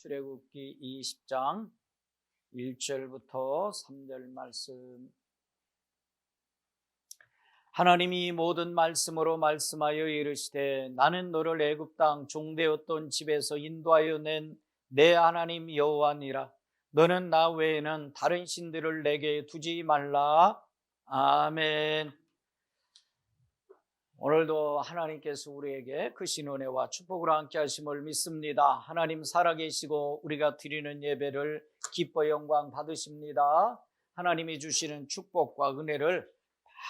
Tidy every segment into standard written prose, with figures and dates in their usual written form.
출애굽기 20장 1절부터 3절 말씀. 하나님이 모든 말씀으로 말씀하여 이르시되 나는 너를 애굽 땅 종되었던 집에서 인도하여 낸 내 하나님 여호와니라. 너는 나 외에는 다른 신들을 내게 두지 말라. 아멘. 오늘도 하나님께서 우리에게 크신 은혜와 축복을 함께 하심을 믿습니다. 하나님 살아계시고 우리가 드리는 예배를 기뻐 영광 받으십니다. 하나님이 주시는 축복과 은혜를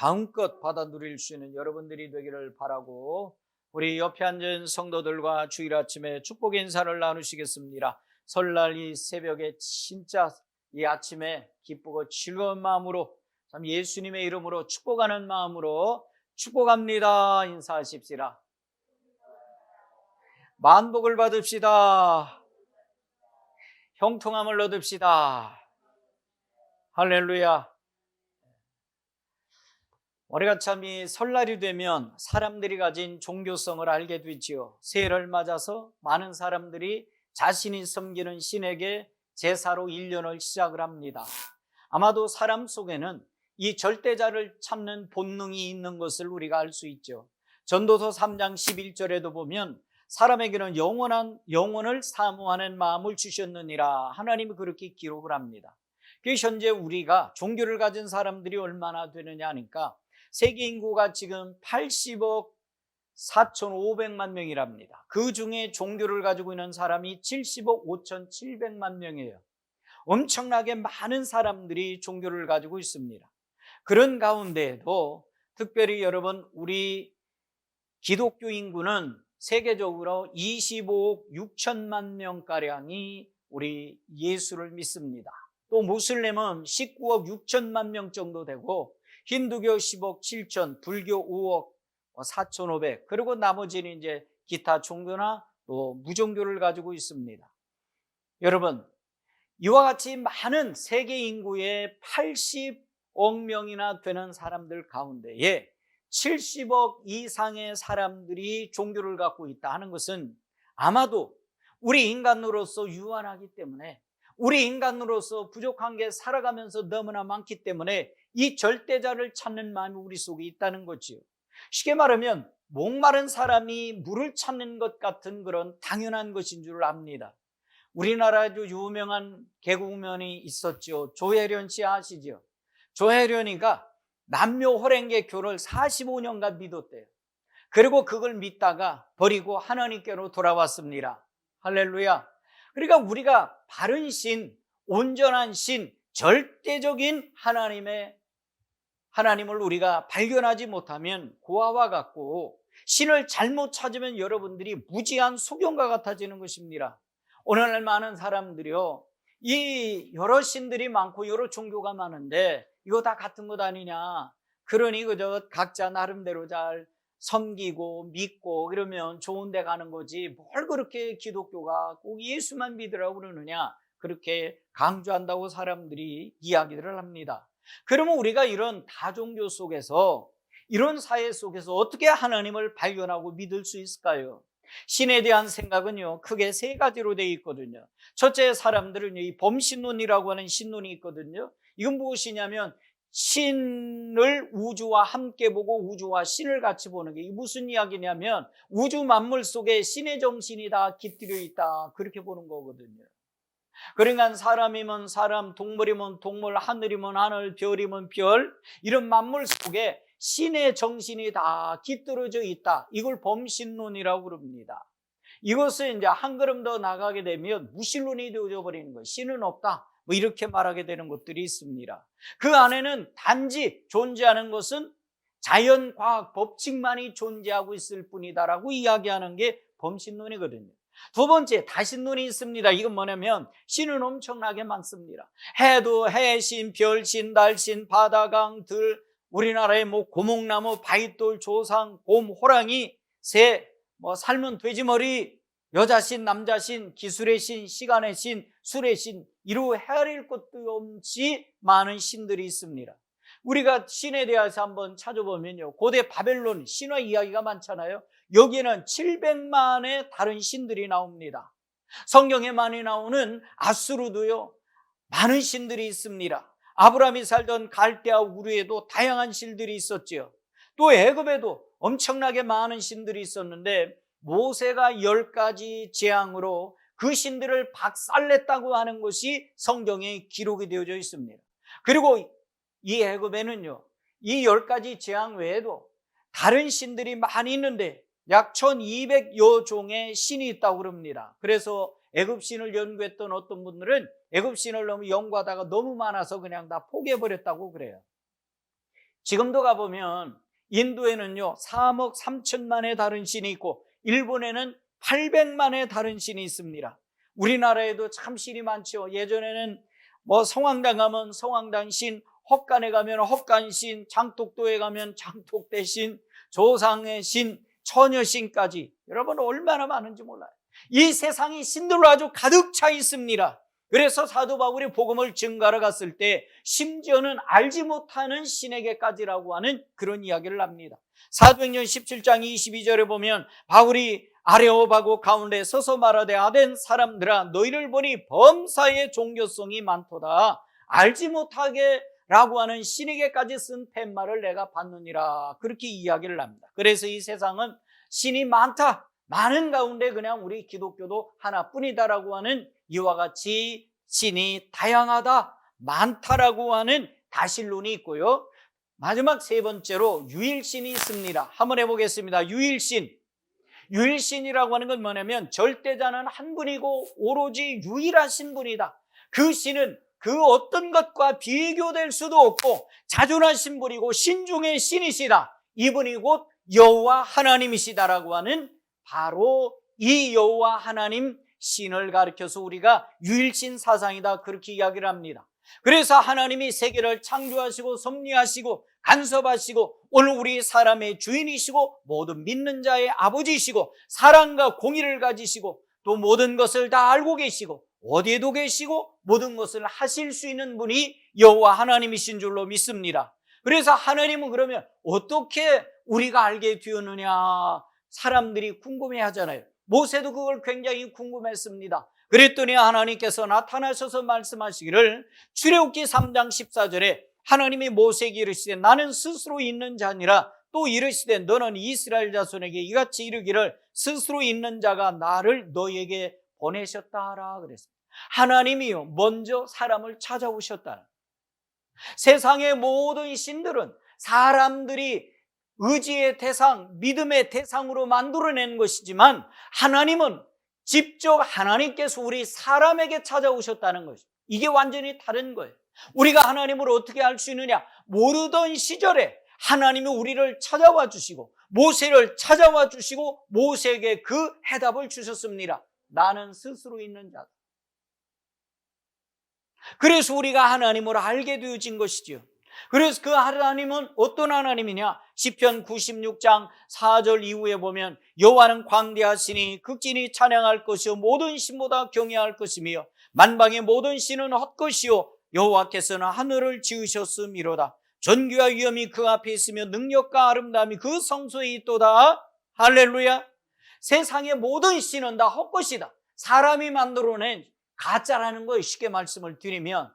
마음껏 받아 누릴 수 있는 여러분들이 되기를 바라고, 우리 옆에 앉은 성도들과 주일 아침에 축복 인사를 나누시겠습니다. 설날 이 새벽에 진짜 이 아침에 기쁘고 즐거운 마음으로, 참 예수님의 이름으로 축복하는 마음으로 축복합니다 인사하십시다. 만복을 받읍시다. 형통함을 얻읍시다. 할렐루야. 우리가 참 이 설날이 되면 사람들이 가진 종교성을 알게 되지요. 새해를 맞아서 많은 사람들이 자신이 섬기는 신에게 제사로 1년을 시작을 합니다. 아마도 사람 속에는 이 절대자를 찾는 본능이 있는 것을 우리가 알 수 있죠. 전도서 3장 11절에도 보면 사람에게는 영원을 사모하는 마음을 주셨느니라, 하나님이 그렇게 기록을 합니다. 현재 우리가 종교를 가진 사람들이 얼마나 되느냐 하니까 세계 인구가 지금 80억 4,500만 명이랍니다. 그 중에 종교를 가지고 있는 사람이 70억 5,700만 명이에요. 엄청나게 많은 사람들이 종교를 가지고 있습니다. 그런 가운데에도 특별히 여러분, 우리 기독교 인구는 세계적으로 25억 6천만 명가량이 우리 예수를 믿습니다. 또 무슬림은 19억 6천만 명 정도 되고, 힌두교 10억 7천, 불교 5억 4,500, 그리고 나머지는 이제 기타 종교나 또 무종교를 가지고 있습니다. 여러분, 이와 같이 많은 세계 인구의 80억 명이나 되는 사람들 가운데에 70억 이상의 사람들이 종교를 갖고 있다 하는 것은 아마도 우리 인간으로서 유한하기 때문에, 우리 인간으로서 부족한 게 살아가면서 너무나 많기 때문에 이 절대자를 찾는 마음이 우리 속에 있다는 거지요. 쉽게 말하면 목마른 사람이 물을 찾는 것 같은 그런 당연한 것인 줄 압니다. 우리나라에도 유명한 개국면이 있었죠. 조혜련 씨 아시죠? 조혜련이가 남녀 호랭개교를 45년간 믿었대요. 그리고 그걸 믿다가 버리고 하나님께로 돌아왔습니다. 할렐루야. 그러니까 우리가 바른 신, 온전한 신, 절대적인 하나님을 우리가 발견하지 못하면 고아와 같고, 신을 잘못 찾으면 여러분들이 무지한 소경과 같아지는 것입니다. 오늘날 많은 사람들이요, 이 여러 신들이 많고 여러 종교가 많은데 이거 다 같은 것 아니냐, 그러니 그저 각자 나름대로 잘 섬기고 믿고 그러면 좋은 데 가는 거지, 뭘 그렇게 기독교가 꼭 예수만 믿으라고 그러느냐, 그렇게 강조한다고 사람들이 이야기를 합니다. 그러면 우리가 이런 다종교 속에서, 이런 사회 속에서 어떻게 하나님을 발견하고 믿을 수 있을까요? 신에 대한 생각은요, 크게 세 가지로 되어 있거든요. 첫째, 사람들은 이 범신론이라고 하는 신론이 있거든요. 이건 무엇이냐면 신을 우주와 함께 보고 우주와 신을 같이 보는 게, 이게 무슨 이야기냐면 우주 만물 속에 신의 정신이 다 깃들여 있다, 그렇게 보는 거거든요. 그러니까 사람이면 사람, 동물이면 동물, 하늘이면 하늘, 별이면 별, 이런 만물 속에 신의 정신이 다 깃들어져 있다, 이걸 범신론이라고 그럽니다. 이것을 이제 한 걸음 더 나가게 되면 무신론이 되어져 버리는 거예요. 신은 없다, 뭐 이렇게 말하게 되는 것들이 있습니다. 그 안에는 단지 존재하는 것은 자연과학 법칙만이 존재하고 있을 뿐이다라고 이야기하는 게 범신론이거든요. 두 번째, 다신론이 있습니다. 이건 뭐냐면 신은 엄청나게 많습니다. 해도 해신, 별신, 달신, 바다강, 들, 우리나라의 뭐 고목나무, 바위돌, 조상, 곰, 호랑이, 새, 뭐 삶은 돼지머리, 여자신, 남자신, 기술의 신, 시간의 신, 술의 신, 이루 헤아릴 것도 없이 많은 신들이 있습니다. 우리가 신에 대해서 한번 찾아보면요, 고대 바벨론 신화 이야기가 많잖아요. 여기에는 700만의 다른 신들이 나옵니다. 성경에 많이 나오는 아수르도요, 많은 신들이 있습니다. 아브라함이 살던 갈대아 우르에도 다양한 신들이 있었지요. 또 애굽에도 엄청나게 많은 신들이 있었는데 모세가 10가지 재앙으로 그 신들을 박살냈다고 하는 것이 성경에 기록이 되어져 있습니다. 그리고 이 애굽에는요, 이 10가지 재앙 외에도 다른 신들이 많이 있는데 약 1200여 종의 신이 있다고 그럽니다. 그래서 애굽 신을 연구했던 어떤 분들은 애굽 신을 너무 연구하다가 너무 많아서 그냥 다 포기해버렸다고 그래요. 지금도 가보면 인도에는요 3억 3천만의 다른 신이 있고 일본에는 800만의 다른 신이 있습니다. 우리나라에도 참 신이 많죠. 예전에는 성황당 가면 성황당 신, 헛간에 가면 헛간 신, 장독도에 가면 장독대 신, 조상의 신, 처녀신까지, 여러분 얼마나 많은지 몰라요. 이 세상이 신들로 아주 가득 차 있습니다. 그래서 사도 바울이 복음을 증가하러 갔을 때 심지어는 알지 못하는 신에게까지라고 하는 그런 이야기를 합니다. 사도행전 17장 22절에 보면 바울이 아레오바고 가운데 서서 말하되 아덴 사람들아 너희를 보니 범사의 종교성이 많도다. 알지 못하게 라고 하는 신에게까지 쓴 팻말을 내가 봤느니라. 그렇게 이야기를 합니다. 그래서 이 세상은 신이 많다, 많은 가운데 그냥 우리 기독교도 하나뿐이다라고 하는 이와 같이 신이 다양하다, 많다라고 하는 다신론이 있고요. 마지막 세 번째로 유일신이 있습니다. 한번 해보겠습니다. 유일신. 유일신이라고 하는 건 뭐냐면 절대자는 한 분이고 오로지 유일하신 분이다. 그 신은 그 어떤 것과 비교될 수도 없고 자존하신 분이고 신중의 신이시다. 이분이 곧 여호와 하나님이시다라고 하는 바로 이 여호와 하나님 신을 가리켜서 우리가 유일신 사상이다, 그렇게 이야기를 합니다. 그래서 하나님이 세계를 창조하시고 섭리하시고 간섭하시고 오늘 우리 사람의 주인이시고 모든 믿는 자의 아버지이시고 사랑과 공의를 가지시고 또 모든 것을 다 알고 계시고 어디에도 계시고 모든 것을 하실 수 있는 분이 여호와 하나님이신 줄로 믿습니다. 그래서 하나님은 그러면 어떻게 우리가 알게 되었느냐, 사람들이 궁금해 하잖아요. 모세도 그걸 굉장히 궁금했습니다. 그랬더니 하나님께서 나타나셔서 말씀하시기를 출애굽기 3장 14절에 하나님이 모세에게 이르시되 나는 스스로 있는 자니라. 또 이르시되 너는 이스라엘 자손에게 이같이 이르기를 스스로 있는 자가 나를 너에게 보내셨다 하라 그랬습니다. 하나님이요 먼저 사람을 찾아오셨다는, 세상의 모든 신들은 사람들이 의지의 대상, 믿음의 대상으로 만들어낸 것이지만 하나님은 직접 하나님께서 우리 사람에게 찾아오셨다는 것이죠. 이게 완전히 다른 거예요. 우리가 하나님을 어떻게 알 수 있느냐? 모르던 시절에 하나님이 우리를 찾아와 주시고 모세를 찾아와 주시고 모세에게 그 해답을 주셨습니다. 나는 스스로 있는 자다. 그래서 우리가 하나님을 알게 되어진 것이지요. 그래서 그 하나님은 어떤 하나님이냐? 시편 96장 4절 이후에 보면 여호와는 광대하시니 극진히 찬양할 것이요 모든 신보다 경외할 것이며 만방의 모든 신은 헛것이요 여호와께서는 하늘을 지으셨음이로다. 존귀와 위엄이 그 앞에 있으며 능력과 아름다움이 그 성소에 있도다. 할렐루야. 세상의 모든 신은 다 헛것이다. 사람이 만들어낸 가짜라는 거예요. 쉽게 말씀을 드리면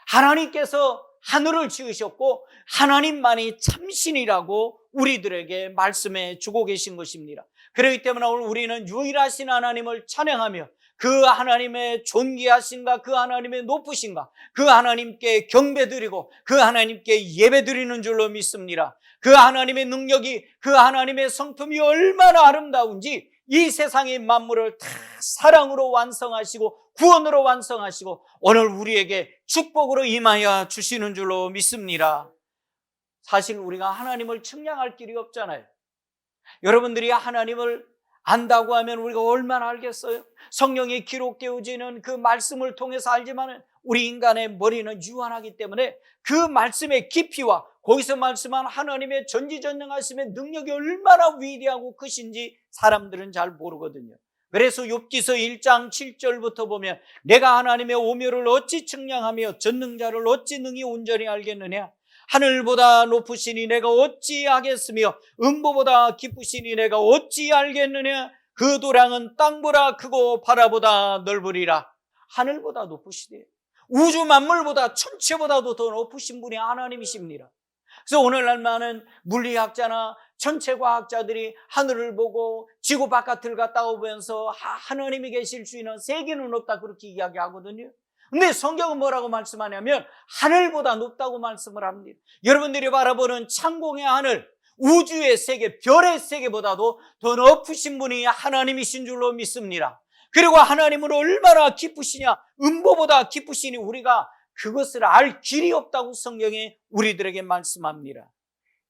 하나님께서 하늘을 지으셨고 하나님만이 참신이라고 우리들에게 말씀해 주고 계신 것입니다. 그렇기 때문에 오늘 우리는 유일하신 하나님을 찬양하며 그 하나님의 존귀하신가, 그 하나님의 높으신가, 그 하나님께 경배드리고 그 하나님께 예배드리는 줄로 믿습니다. 그 하나님의 능력이, 그 하나님의 성품이 얼마나 아름다운지 이 세상의 만물을 다 사랑으로 완성하시고 구원으로 완성하시고 오늘 우리에게 축복으로 임하여 주시는 줄로 믿습니다. 사실 우리가 하나님을 측량할 길이 없잖아요. 여러분들이 하나님을 안다고 하면 우리가 얼마나 알겠어요? 성경에 기록되어지는 그 말씀을 통해서 알지만 우리 인간의 머리는 유한하기 때문에 그 말씀의 깊이와 거기서 말씀한 하나님의 전지전능하심의 능력이 얼마나 위대하고 크신지 사람들은 잘 모르거든요. 그래서 욥기서 1장 7절부터 보면 내가 하나님의 오묘를 어찌 측량하며 전능자를 어찌 능히 온전히 알겠느냐? 하늘보다 높으시니 내가 어찌 하겠으며 음보보다 깊으시니 내가 어찌 알겠느냐? 그 도량은 땅보다 크고 바다보다 넓으리라. 하늘보다 높으시대요. 우주 만물보다 천체보다도 더 높으신 분이 하나님이십니다. 그래서 오늘날 많은 물리학자나 천체과학자들이 하늘을 보고 지구 바깥을 갔다 오면서 하나님이 계실 수 있는 세계는 없다 그렇게 이야기하거든요. 근데 성경은 뭐라고 말씀하냐면 하늘보다 높다고 말씀을 합니다. 여러분들이 바라보는 창공의 하늘, 우주의 세계, 별의 세계보다도 더 높으신 분이 하나님이신 줄로 믿습니다. 그리고 하나님은 얼마나 기쁘시냐, 음보보다 기쁘시니 우리가 그것을 알 길이 없다고 성경에 우리들에게 말씀합니다.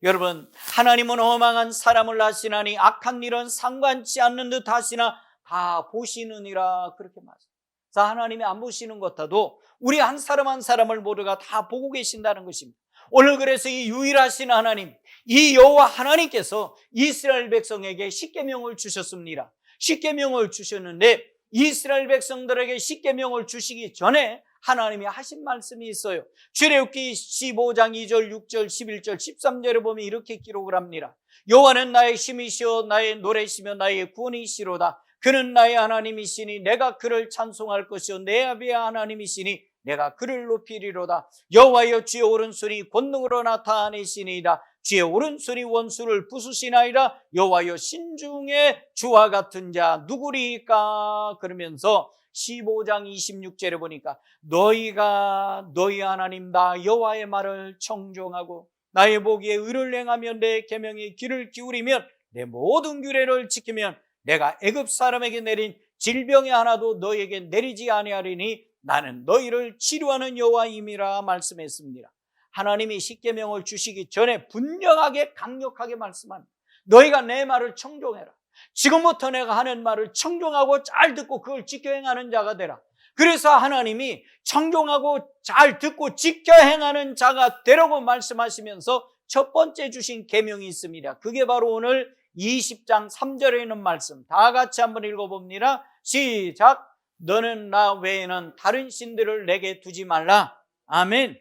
여러분, 하나님은 허망한 사람을 하시나니 악한 일은 상관치 않는 듯 하시나 다 보시느니라 그렇게 말씀합니다. 하나님이 안 보시는 것보다도 우리 한 사람 한 사람을 모두가 다 보고 계신다는 것입니다. 오늘 그래서 이 유일하신 하나님, 이 여호와 하나님께서 이스라엘 백성에게 십계명을 주셨습니다. 십계명을 주셨는데 이스라엘 백성들에게 십계명을 주시기 전에 하나님이 하신 말씀이 있어요. 출애굽기 15장 2절, 6절, 11절, 13절에 보면 이렇게 기록을 합니다. 여호와는 나의 힘이시오 나의 노래시며 나의 구원이시로다. 그는 나의 하나님이시니 내가 그를 찬송할 것이요 내 아비의 하나님이시니 내가 그를 높이리로다. 여호와여 주의 오른손이 권능으로 나타내시니이다. 주의 오른손이 원수를 부수시나이다. 여호와여 신중의 주와 같은 자 누구리까? 그러면서 15장 26절에 보니까 너희가 너희 하나님 나 여호와의 말을 청종하고 나의 보기에 의를 행하며 내 계명에 귀를 기울이면 내 모든 규례를 지키면 내가 애굽 사람에게 내린 질병이 하나도 너희에게 내리지 아니하리니 나는 너희를 치료하는 여호와임이라 말씀했습니다. 하나님이 십계명을 주시기 전에 분명하게 강력하게 말씀합니다. 너희가 내 말을 청종해라. 지금부터 내가 하는 말을 청종하고 잘 듣고 그걸 지켜 행하는 자가 되라. 그래서 하나님이 청종하고 잘 듣고 지켜 행하는 자가 되라고 말씀하시면서 첫 번째 주신 계명이 있습니다. 그게 바로 오늘 20장 3절에 있는 말씀, 다 같이 한번 읽어봅니다. 시작. 너는 나 외에는 다른 신들을 내게 두지 말라. 아멘.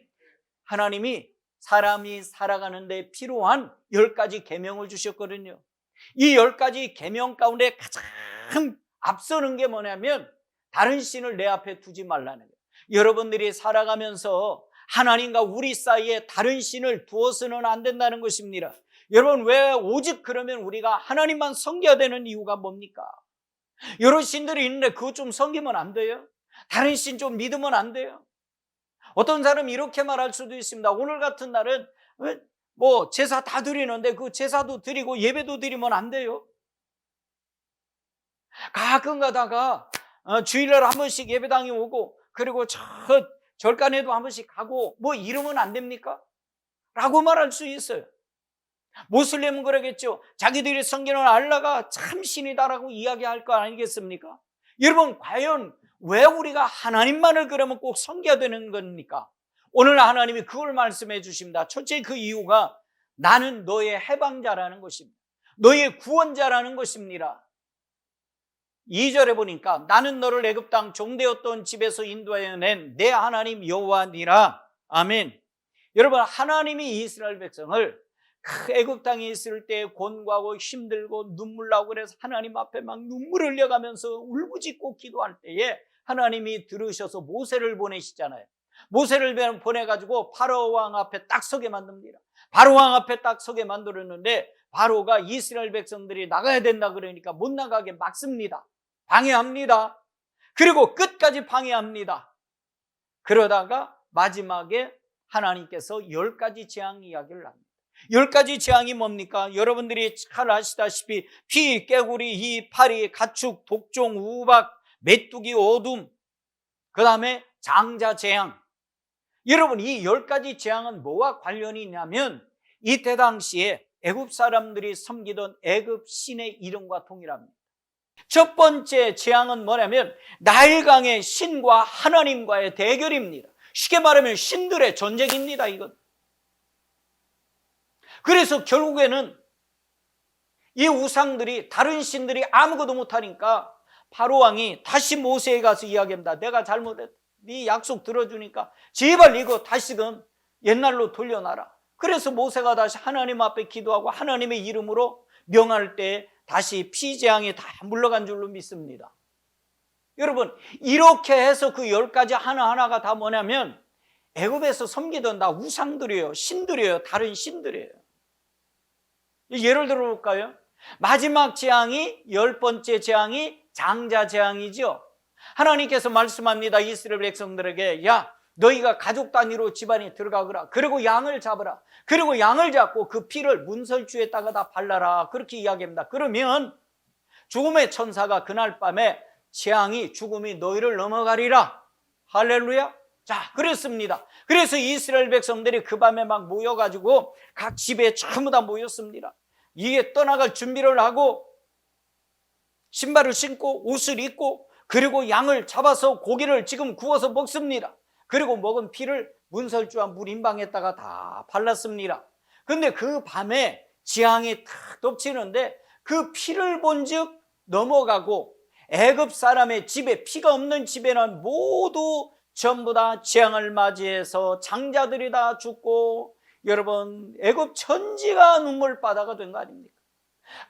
하나님이 사람이 살아가는 데 필요한 10가지 계명을 주셨거든요. 이 10가지 계명 가운데 가장 앞서는 게 뭐냐면 다른 신을 내 앞에 두지 말라는 거예요. 여러분들이 살아가면서 하나님과 우리 사이에 다른 신을 두어서는 안 된다는 것입니다. 여러분, 왜 오직 그러면 우리가 하나님만 섬겨야 되는 이유가 뭡니까? 여러 신들이 있는데 그것 좀 섬기면 안 돼요? 다른 신 좀 믿으면 안 돼요? 어떤 사람이 이렇게 말할 수도 있습니다. 오늘 같은 날은 뭐 제사 다 드리는데 그 제사도 드리고 예배도 드리면 안 돼요? 가끔 가다가 주일날 한 번씩 예배당에 오고 그리고 절간에도 한 번씩 가고 뭐 이러면 안 됩니까? 라고 말할 수 있어요. 모슬렘은 그러겠죠. 자기들이 섬기는 알라가 참 신이다라고 이야기할 거 아니겠습니까? 여러분, 과연 왜 우리가 하나님만을 그러면 꼭 섬겨야 되는 겁니까? 오늘 하나님이 그걸 말씀해 주십니다. 첫째, 그 이유가 나는 너의 해방자라는 것입니다. 너의 구원자라는 것입니다. 2절에 보니까 나는 너를 애굽 땅 종되었던 집에서 인도하여 낸 내 하나님 여호와니라. 아멘. 여러분, 하나님이 이스라엘 백성을 애굽 땅에 있을 때 곤고하고 힘들고 눈물 나고 그래서 하나님 앞에 막 눈물 흘려가면서 울부짖고 기도할 때에 하나님이 들으셔서 모세를 보내시잖아요. 모세를 보내가지고 바로 왕 앞에 딱 서게 만듭니다. 바로 왕 앞에 딱 서게 만들었는데 바로가 이스라엘 백성들이 나가야 된다 그러니까 못 나가게 막습니다. 방해합니다. 그리고 끝까지 방해합니다. 그러다가 마지막에 하나님께서 10가지 재앙 이야기를 합니다. 10가지 재앙이 뭡니까? 여러분들이 잘 아시다시피 피, 깨구리, 희, 파리, 가축, 독종, 우박, 메뚜기, 어둠, 그 다음에 장자 재앙. 여러분, 이 10가지 재앙은 뭐와 관련이 있냐면 이때 당시에 애굽 사람들이 섬기던 애굽 신의 이름과 동일합니다. 첫 번째 재앙은 뭐냐면 나일강의 신과 하나님과의 대결입니다. 쉽게 말하면 신들의 전쟁입니다. 이건. 그래서 결국에는 이 우상들이 다른 신들이 아무것도 못하니까 바로 왕이 다시 모세에 가서 이야기합니다. 내가 잘못했다. 네 약속 들어주니까 제발 이거 다시금 옛날로 돌려놔라. 그래서 모세가 다시 하나님 앞에 기도하고 하나님의 이름으로 명할 때 다시 피재앙에 다 물러간 줄로 믿습니다. 여러분, 이렇게 해서 그 10가지 하나하나가 다 뭐냐면 애굽에서 섬기던 다 우상들이에요. 신들이에요. 다른 신들이에요. 예를 들어볼까요? 마지막 재앙이 10번째 재앙이 장자 재앙이죠. 하나님께서 말씀합니다. 이스라엘 백성들에게, 야, 너희가 가족 단위로 집안에 들어가거라. 그리고 양을 잡으라. 그리고 양을 잡고 그 피를 문설주에다가 다 발라라. 그렇게 이야기합니다. 그러면 죽음의 천사가 그날 밤에 재앙이, 죽음이 너희를 넘어가리라. 할렐루야. 자, 그랬습니다. 그래서 이스라엘 백성들이 그 밤에 막 모여가지고 각 집에 전부 다 모였습니다. 이게 떠나갈 준비를 하고 신발을 신고 옷을 입고 그리고 양을 잡아서 고기를 지금 구워서 먹습니다. 그리고 먹은 피를 문설주와 물인방에다가 다 발랐습니다. 근데 그 밤에 재앙이 탁 덮치는데 그 피를 본즉 넘어가고 애굽 사람의 집에, 피가 없는 집에는 모두 전부 다 재앙을 맞이해서 장자들이 다 죽고, 여러분, 애굽 천지가 눈물바다가 된 거 아닙니까?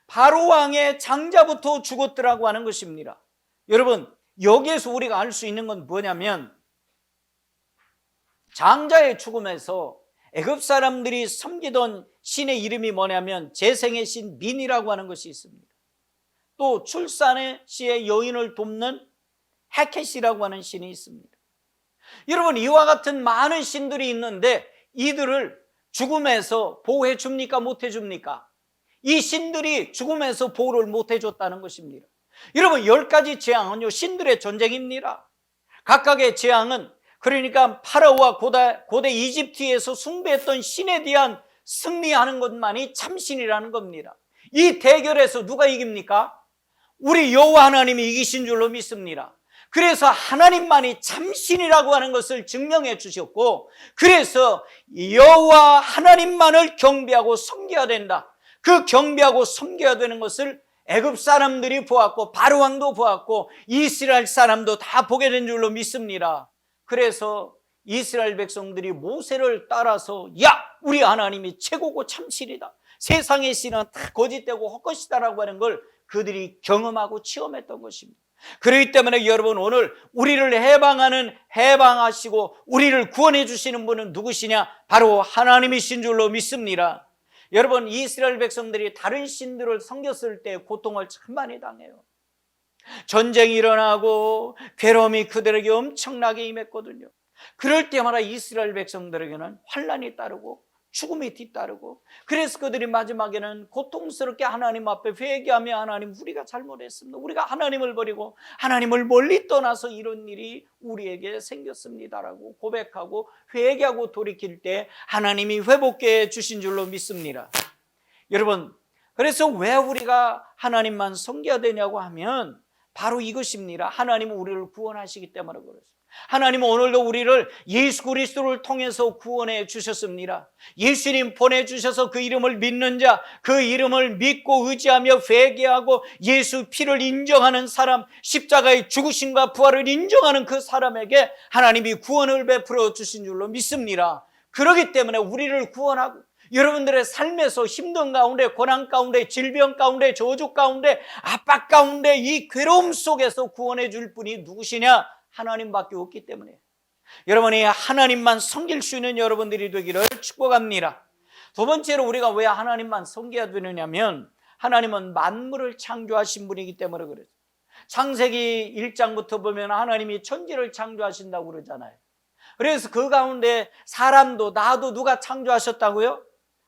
바로 왕의 장자부터 죽었더라고 하는 것입니다. 여러분, 여기에서 우리가 알 수 있는 건 뭐냐면 장자의 죽음에서 애굽 사람들이 섬기던 신의 이름이 뭐냐면 재생의 신 민이라고 하는 것이 있습니다. 또 출산의 시의 여인을 돕는 헤켓이라고 하는 신이 있습니다. 여러분, 이와 같은 많은 신들이 있는데 이들을 죽음에서 보호해 줍니까? 못 해줍니까? 이 신들이 죽음에서 보호를 못 해줬다는 것입니다. 여러분, 10가지 재앙은요 신들의 전쟁입니다. 각각의 재앙은 그러니까 파라오와 고대 이집트에서 숭배했던 신에 대한 승리하는 것만이 참신이라는 겁니다. 이 대결에서 누가 이깁니까? 우리 여호와 하나님이 이기신 줄로 믿습니다. 그래서 하나님만이 참신이라고 하는 것을 증명해 주셨고, 그래서 여호와 하나님만을 경배하고 섬겨야 된다. 그 경배하고 섬겨야 되는 것을 애굽 사람들이 보았고 바로 왕도 보았고 이스라엘 사람도 다 보게 된 줄로 믿습니다. 그래서 이스라엘 백성들이 모세를 따라서, 야, 우리 하나님이 최고고 참신이다. 세상의 신은 다 거짓되고 헛것이다라고 하는 걸 그들이 경험하고 체험했던 것입니다. 그렇기 때문에 여러분, 오늘 우리를 해방하시고 우리를 구원해 주시는 분은 누구시냐? 바로 하나님이신 줄로 믿습니다. 여러분, 이스라엘 백성들이 다른 신들을 섬겼을 때 고통을 참 많이 당해요. 전쟁이 일어나고 괴로움이 그들에게 엄청나게 임했거든요. 그럴 때마다 이스라엘 백성들에게는 환난이 따르고 죽음이 뒤따르고, 그래서 그들이 마지막에는 고통스럽게 하나님 앞에 회개하며, 하나님, 우리가 잘못했습니다. 우리가 하나님을 버리고 하나님을 멀리 떠나서 이런 일이 우리에게 생겼습니다라고 고백하고 회개하고 돌이킬 때 하나님이 회복해 주신 줄로 믿습니다. 여러분, 그래서 왜 우리가 하나님만 섬겨야 되냐고 하면 바로 이것입니다. 하나님은 우리를 구원하시기 때문에 그렇습니다. 하나님은 오늘도 우리를 예수 그리스도를 통해서 구원해 주셨습니다. 예수님 보내주셔서 그 이름을 믿는 자, 그 이름을 믿고 의지하며 회개하고 예수 피를 인정하는 사람, 십자가의 죽으심과 부활을 인정하는 그 사람에게 하나님이 구원을 베풀어 주신 줄로 믿습니다. 그렇기 때문에 우리를 구원하고 여러분들의 삶에서 힘든 가운데, 고난 가운데, 질병 가운데, 저주 가운데, 압박 가운데 이 괴로움 속에서 구원해 줄 분이 누구시냐? 하나님밖에 없기 때문에 여러분이 하나님만 섬길 수 있는 여러분들이 되기를 축복합니다. 두 번째로 우리가 왜 하나님만 섬겨야 되느냐면 하나님은 만물을 창조하신 분이기 때문에 그래요. 창세기 1장부터 보면 하나님이 천지를 창조하신다고 그러잖아요. 그래서 그 가운데 사람도 나도 누가 창조하셨다고요?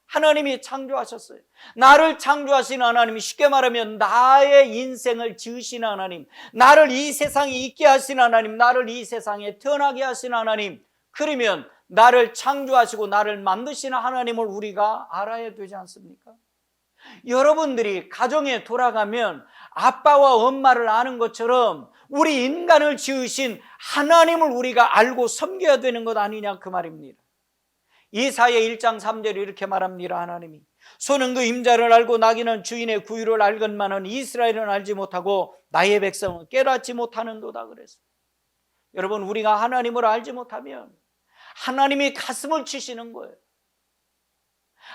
하나님이 창조하셨어요. 나를 창조하신 하나님이, 쉽게 말하면 나의 인생을 지으신 하나님, 나를 이 세상에 있게 하신 하나님, 나를 이 세상에 태어나게 하신 하나님, 그러면 나를 창조하시고 나를 만드시는 하나님을 우리가 알아야 되지 않습니까? 여러분들이 가정에 돌아가면 아빠와 엄마를 아는 것처럼 우리 인간을 지으신 하나님을 우리가 알고 섬겨야 되는 것 아니냐, 그 말입니다. 이사야 1장 3절에 이렇게 말합니다. 하나님이 소는 그 임자를 알고 나귀는 주인의 구유를 알건만은 이스라엘은 알지 못하고 나의 백성은 깨닫지 못하는도다 그랬어요. 여러분, 우리가 하나님을 알지 못하면 하나님이 가슴을 치시는 거예요.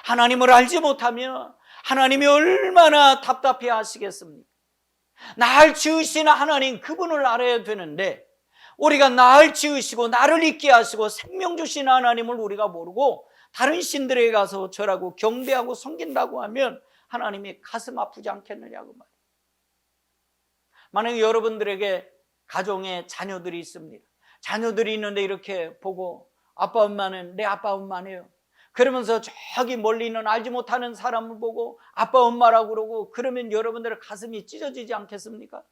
하나님을 알지 못하면 하나님이 얼마나 답답해 하시겠습니까? 날 지으신 하나님, 그분을 알아야 되는데 우리가 날 지으시고 나를 있게 하시고 생명 주신 하나님을 우리가 모르고 다른 신들에게 가서 절하고 경배하고 섬긴다고 하면 하나님이 가슴 아프지 않겠느냐고 말이에요. 만약에 여러분들에게 가정에 자녀들이 있습니다. 자녀들이 있는데 이렇게 보고 아빠 엄마는 내 아빠 엄마네요. 그러면서 저기 멀리 있는 알지 못하는 사람을 보고 아빠 엄마라고 그러고 그러면 여러분들의 가슴이 찢어지지 않겠습니까?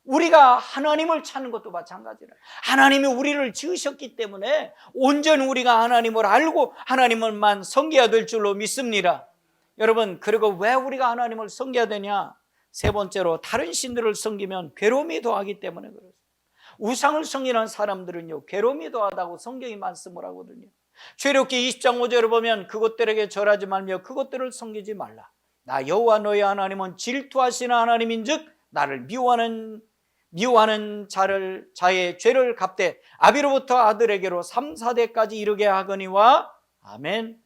우리가 하나님을 찾는 것도 마찬가지라. 하나님이 우리를 지으셨기 때문에 온전히 우리가 하나님을 알고 하나님을만 섬겨야 될 줄로 믿습니다. 여러분, 그리고 왜 우리가 하나님을 섬겨야 되냐? 세 번째로, 다른 신들을 섬기면 괴로움이 더하기 때문에 그렇습니다. 우상을 섬기는 사람들은요, 괴로움이 더하다고 성경이 말씀을 하거든요. 출애굽기 20장 5절을 보면 그것들에게 절하지 말며 그것들을 섬기지 말라. 나 여호와 너희 하나님은 질투하시는 하나님인즉 나를 미워하는 자의 죄를 갚되 아비로부터 아들에게로 3, 4대까지 이르게 하거니와. 아멘.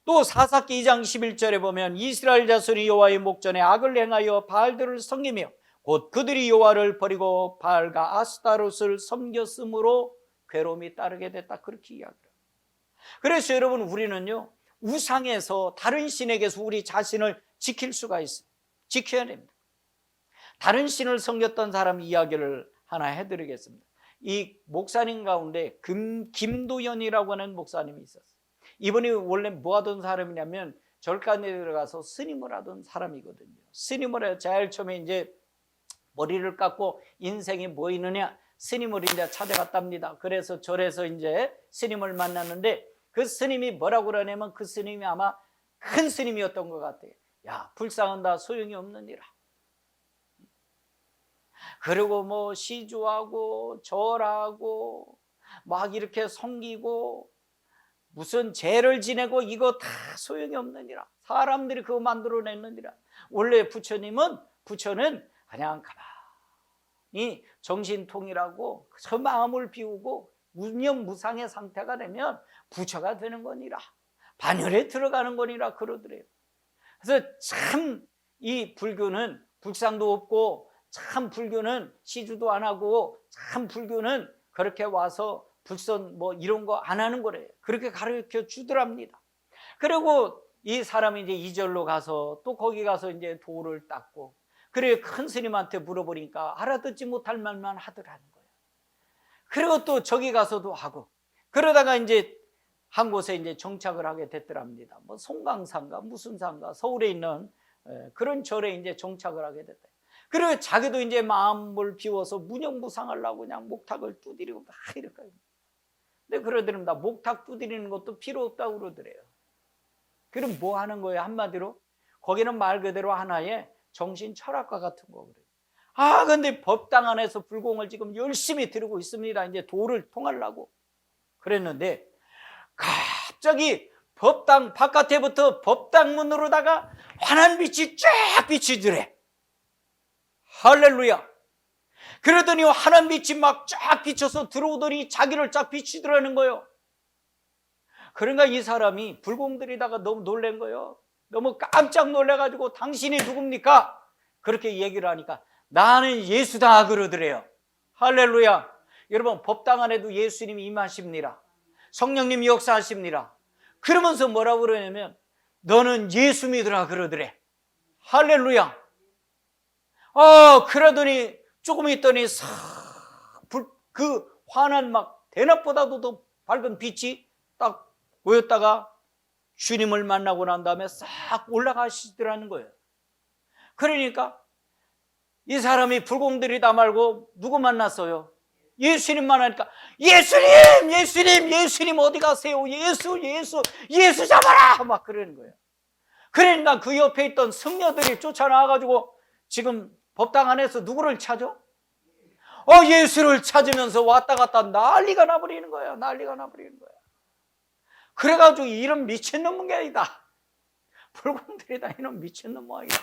또 사사기 2장 11절에 보면 이스라엘 자손이 여호와의 목전에 악을 행하여 바알들을 섬기며 곧 그들이 여호와를 버리고 바알과 아스타롯을 섬겼으므로 괴로움이 따르게 됐다, 그렇게 이야기합니다. 그래서 여러분, 우리는요 우상에서, 다른 신에게서 우리 자신을 지킬 수가 있어요. 지켜야 됩니다. 다른 신을 섬겼던 사람 이야기를 하나 해드리겠습니다. 이 목사님 가운데 김도연이라고 하는 목사님이 있었어요. 이분이 원래 뭐 하던 사람이냐면 절간에 들어가서 스님을 하던 사람이거든요. 스님을 해 제일 처음에 이제 머리를 깎고 인생이 뭐 있느냐, 스님을 이제 찾아갔답니다. 그래서 절에서 이제 스님을 만났는데 그 스님이 뭐라고 그러냐면, 그 스님이 아마 큰 스님이었던 것 같아요. 야, 불상은 다 소용이 없느니라. 그리고 뭐 시주하고 절하고 막 이렇게 섬기고 무슨 죄를 지내고 이거 다 소용이 없느니라. 사람들이 그거 만들어냈느니라. 원래 부처는 그냥 가만히 정신통일하고 저 마음을 비우고 무념무상의 상태가 되면 부처가 되는 거니라, 반열에 들어가는 거니라 그러더래요. 그래서 참 이 불교는 불상도 없고, 참 불교는 시주도 안 하고, 참 불교는 그렇게 와서 불선 뭐 이런 거 안 하는 거래요. 그렇게 가르쳐 주더랍니다. 그리고 이 사람이 이제 이절로 가서 또 거기 가서 이제 돌을 닦고, 그래 큰 스님한테 물어보니까 알아듣지 못할 말만 하더라는 거예요. 그리고 또 저기 가서도 하고, 그러다가 이제 한 곳에 이제 정착을 하게 됐더랍니다. 뭐 송강산가 무슨 산가 서울에 있는 그런 절에 이제 정착을 하게 됐다. 그리고 자기도 이제 마음을 비워서 무념무상하려고 그냥 목탁을 두드리고 막 이럴까요. 근데 그러더랍니다. 목탁 두드리는 것도 필요 없다고 그러더래요. 그럼 뭐 하는 거예요? 한마디로 거기는 말 그대로 하나의 정신 철학과 같은 거 그래요. 아, 근데 법당 안에서 불공을 지금 열심히 들고 있습니다. 이제 도를 통하려고 그랬는데 갑자기 법당 바깥에부터 법당 문으로다가 환한 빛이 쫙 비치더래. 할렐루야. 그러더니 환한 빛이 막 쫙 비쳐서 들어오더니 자기를 쫙 비치더라는 거예요. 그러니까 이 사람이 불공들이다가 너무 놀란 거예요. 너무 깜짝 놀래가지고 당신이 누굽니까? 그렇게 얘기를 하니까 나는 예수다 그러더래요. 할렐루야. 여러분, 법당 안에도 예수님이 임하십니다. 성령님이 역사하십니다. 그러면서 뭐라고 그러냐면 너는 예수 믿으라 그러더래. 할렐루야. 그러더니 조금 있더니 그 환한 막 대낮보다도 더 밝은 빛이 딱 보였다가 주님을 만나고 난 다음에 싹 올라가시더라는 거예요. 그러니까 이 사람이 불공들이다 말고 누구 만났어요? 예수님 만나니까 예수님 어디 가세요? 예수 잡아라! 막 그러는 거예요. 그러니까 그 옆에 있던 승려들이 쫓아나와가지고 지금 법당 안에서 누구를 찾아? 예수를 찾으면서 왔다 갔다 난리가 나버리는 거예요. 난리가 나버리는 거예요. 그래가지고 이런 미친놈 모양이다. 불공들이다 이런 미친놈 모양이다.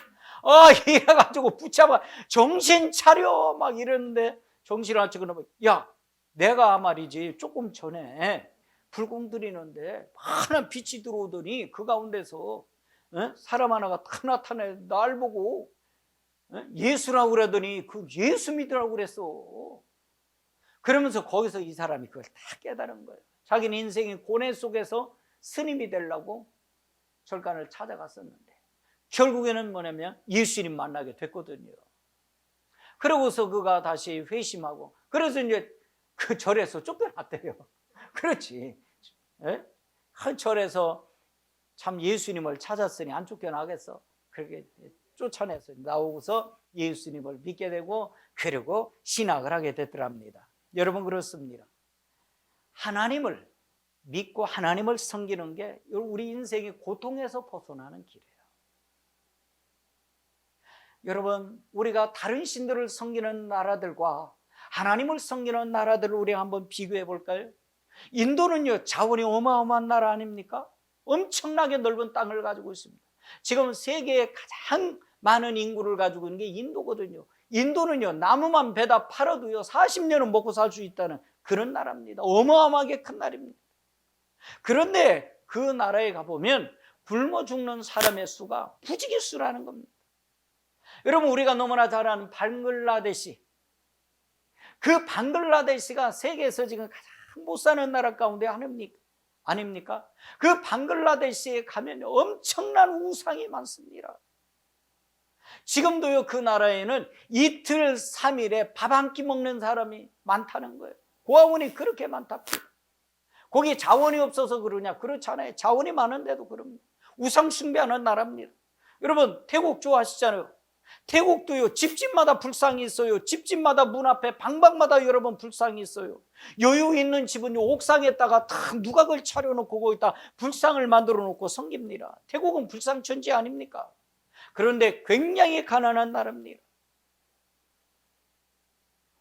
이래가지고 붙잡아 정신 차려 막 이러는데 정신을 안 차리고 야, 내가 말이지 조금 전에 불공 들이는데 환한 빛이 들어오더니 그 가운데서 사람 하나가 탁 나타내 날 보고 예수라고 그러더니 그 예수 믿으라고 그랬어. 그러면서 거기서 이 사람이 그걸 다 깨달은 거예요. 자기는 인생의 고뇌 속에서 스님이 되려고 절간을 찾아갔었는데 결국에는 뭐냐면 예수님 만나게 됐거든요. 그러고서 그가 다시 회심하고, 그래서 이제 그 절에서 쫓겨났대요. 그렇지. 그 절에서 참 예수님을 찾았으니 안 쫓겨나겠어. 그렇게 쫓아내서 나오고서 예수님을 믿게 되고, 그리고 신학을 하게 됐더랍니다. 여러분, 그렇습니다. 하나님을 믿고 하나님을 섬기는 게 우리 인생의 고통에서 벗어나는 길이에요. 여러분, 우리가 다른 신들을 섬기는 나라들과 하나님을 섬기는 나라들을 우리가 한번 비교해 볼까요? 인도는요, 자원이 어마어마한 나라 아닙니까? 엄청나게 넓은 땅을 가지고 있습니다. 지금 세계에 가장 많은 인구를 가지고 있는 게 인도거든요. 인도는요, 나무만 베다 팔아도요 40년은 먹고 살 수 있다는 그런 나라입니다. 어마어마하게 큰 나라입니다. 그런데 그 나라에 가보면 굶어 죽는 사람의 수가 부지기수라는 겁니다. 여러분, 우리가 너무나 잘 아는 방글라데시, 그 방글라데시가 세계에서 지금 가장 못 사는 나라 가운데 아닙니까? 그 방글라데시에 가면 엄청난 우상이 많습니다. 지금도요, 그 나라에는 이틀 3일에 밥 한 끼 먹는 사람이 많다는 거예요. 고아원이 그렇게 많답니다. 거기 자원이 없어서 그러냐? 그렇잖아요. 자원이 많은데도 그럽니다. 우상 숭배하는 나라입니다. 여러분, 태국 좋아하시잖아요. 태국도요, 집집마다 불상이 있어요. 집집마다 문 앞에 방방마다 여러분 불상이 있어요. 여유 있는 집은요, 옥상에다가 다 누각을 차려놓고 거기다 불상을 만들어 놓고 섬깁니다. 태국은 불상 천지 아닙니까? 그런데 굉장히 가난한 나라입니다.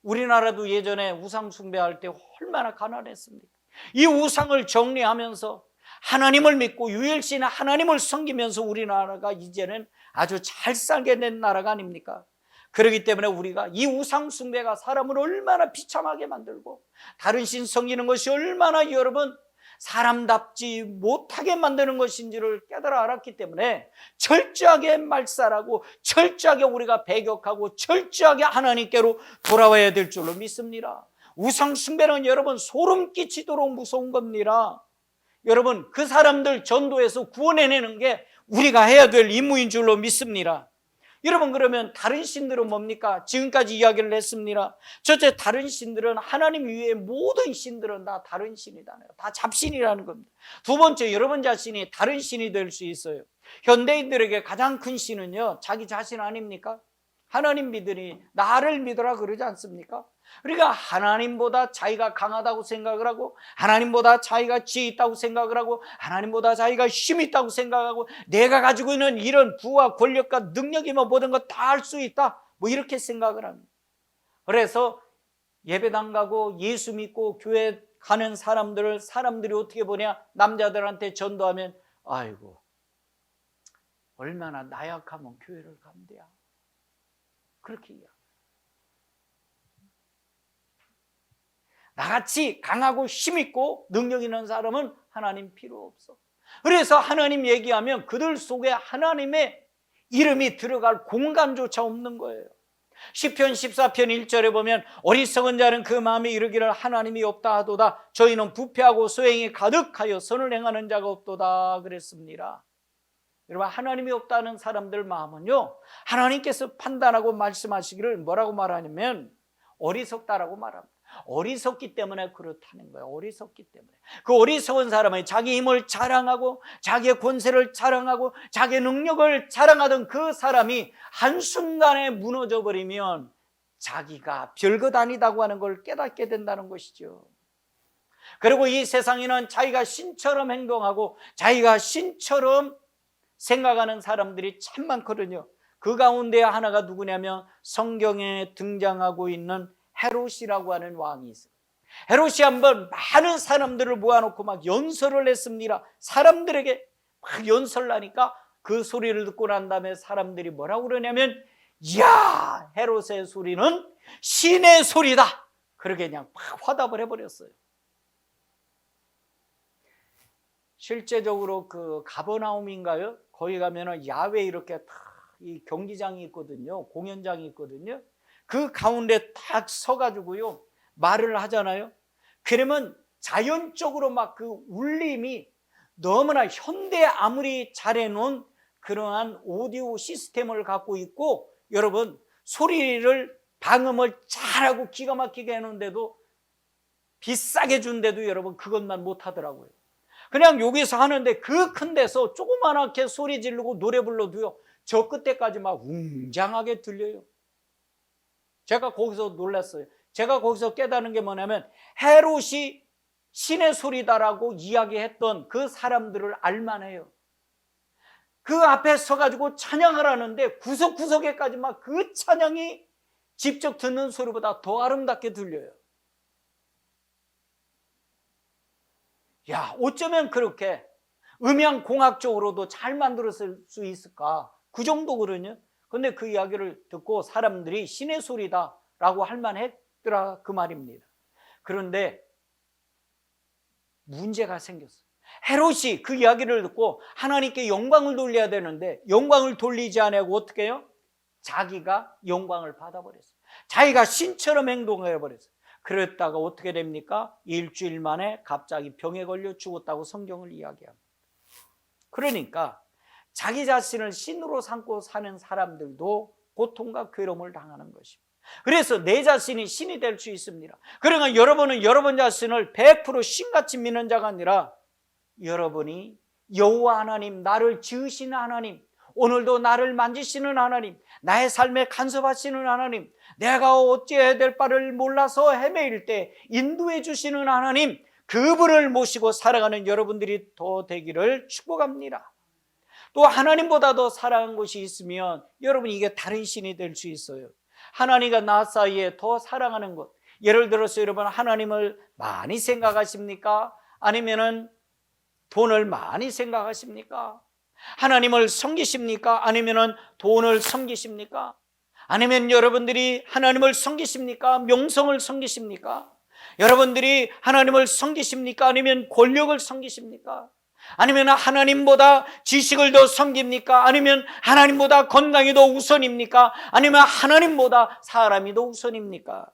우리나라도 예전에 우상 숭배할 때 얼마나 가난했습니까? 이 우상을 정리하면서 하나님을 믿고 유일신 하나님을 섬기면서 우리나라가 이제는 아주 잘 살게 된 나라가 아닙니까? 그렇기 때문에 우리가 이 우상 숭배가 사람을 얼마나 비참하게 만들고 다른 신 섬기는 것이 얼마나 여러분 사람답지 못하게 만드는 것인지를 깨달아 알았기 때문에 철저하게 말살하고 철저하게 우리가 배격하고 철저하게 하나님께로 돌아와야 될 줄로 믿습니다. 우상 숭배는 여러분 소름 끼치도록 무서운 겁니다. 여러분, 그 사람들 전도해서 구원해내는 게 우리가 해야 될 임무인 줄로 믿습니다. 여러분, 그러면 다른 신들은 뭡니까? 지금까지 이야기를 했습니다. 첫째, 다른 신들은 하나님 이외의 모든 신들은 다 다른 신이잖아요. 다 잡신이라는 겁니다. 두 번째, 여러분 자신이 다른 신이 될 수 있어요. 현대인들에게 가장 큰 신은요, 자기 자신 아닙니까? 하나님 믿으니 나를 믿어라 그러지 않습니까? 그러니까 하나님보다 자기가 강하다고 생각을 하고, 하나님보다 자기가 지혜 있다고 생각을 하고, 하나님보다 자기가 힘 있다고 생각하고, 내가 가지고 있는 이런 부와 권력과 능력이면 모든 것 다 할 수 있다, 뭐 이렇게 생각을 합니다. 그래서 예배당 가고 예수 믿고 교회 가는 사람들이 어떻게 보냐? 남자들한테 전도하면 아이고 얼마나 나약하면 교회를 간대야, 그렇게 이야기해요. 나같이 강하고 힘있고 능력 있는 사람은 하나님 필요 없어. 그래서 하나님 얘기하면 그들 속에 하나님의 이름이 들어갈 공간조차 없는 거예요. 시편 14편 1절에 보면 어리석은 자는 그 마음에 이르기를 하나님이 없다 하도다. 저희는 부패하고 소행이 가득하여 선을 행하는 자가 없도다 그랬습니다. 여러분, 하나님이 없다는 사람들 마음은요, 하나님께서 판단하고 말씀하시기를 뭐라고 말하냐면 어리석다라고 말합니다. 어리석기 때문에 그렇다는 거예요. 어리석기 때문에. 그 어리석은 사람은 자기 힘을 자랑하고 자기의 권세를 자랑하고 자기의 능력을 자랑하던 그 사람이 한순간에 무너져 버리면 자기가 별것 아니다고 하는 걸 깨닫게 된다는 것이죠. 그리고 이 세상에는 자기가 신처럼 행동하고 자기가 신처럼 생각하는 사람들이 참 많거든요. 그 가운데 하나가 누구냐면 성경에 등장하고 있는 헤롯이라고 하는 왕이 있어요. 헤롯이 한번 많은 사람들을 모아놓고 막 연설을 했습니다. 사람들에게 막 연설하니까 그 소리를 듣고 난 다음에 사람들이 뭐라고 그러냐면, 이야, 헤롯의 소리는 신의 소리다, 그렇게 그냥 막 화답을 해버렸어요. 실제적으로 그 가버나움인가요? 거기 가면은 야외 이렇게 다 이 경기장이 있거든요. 공연장이 있거든요. 그 가운데 딱 서가지고요 말을 하잖아요. 그러면 자연적으로 막 그 울림이 너무나 현대 아무리 잘해놓은 그러한 오디오 시스템을 갖고 있고, 여러분 소리를 방음을 잘하고 기가 막히게 해놓은데도, 비싸게 준데도 여러분 그것만 못하더라고요. 그냥 여기서 하는데 그 큰 데서 조그만하게 소리 지르고 노래 불러도요 저 끝에까지 막 웅장하게 들려요. 제가 거기서 놀랐어요. 제가 거기서 깨달은 게 뭐냐면, 헤롯이 신의 소리다라고 이야기했던 그 사람들을 알만해요. 그 앞에 서가지고 찬양을 하는데 구석구석에까지 막 그 찬양이 직접 듣는 소리보다 더 아름답게 들려요. 야, 어쩌면 그렇게 음향공학적으로도 잘 만들었을 수 있을까? 그 정도거든요. 근데 그 이야기를 듣고 사람들이 신의 소리다라고 할 만했더라, 그 말입니다. 그런데 문제가 생겼어요. 헤롯이 그 이야기를 듣고 하나님께 영광을 돌려야 되는데 영광을 돌리지 않고 어떻게 해요? 자기가 영광을 받아버렸어요. 자기가 신처럼 행동해버렸어요. 그랬다가 어떻게 됩니까? 일주일 만에 갑자기 병에 걸려 죽었다고 성경을 이야기합니다. 그러니까 자기 자신을 신으로 삼고 사는 사람들도 고통과 괴로움을 당하는 것입니다. 그래서 내 자신이 신이 될 수 있습니다. 그러니까 여러분은 여러분 자신을 100% 신같이 믿는 자가 아니라, 여러분이 여호와 하나님, 나를 지으시는 하나님, 오늘도 나를 만지시는 하나님, 나의 삶에 간섭하시는 하나님, 내가 어찌해야 될 바를 몰라서 헤매일 때 인도해 주시는 하나님, 그분을 모시고 살아가는 여러분들이 더 되기를 축복합니다. 또 하나님보다 더 사랑하는 것이 있으면 여러분이 이게 다른 신이 될 수 있어요. 하나님과 나 사이에 더 사랑하는 것, 예를 들어서 여러분 하나님을 많이 생각하십니까? 아니면은 돈을 많이 생각하십니까? 하나님을 섬기십니까? 아니면은 돈을 섬기십니까? 아니면 여러분들이 하나님을 섬기십니까? 명성을 섬기십니까? 여러분들이 하나님을 섬기십니까? 아니면 권력을 섬기십니까? 아니면 하나님보다 지식을 더 섬깁니까? 아니면 하나님보다 건강이 더 우선입니까? 아니면 하나님보다 사람이 더 우선입니까?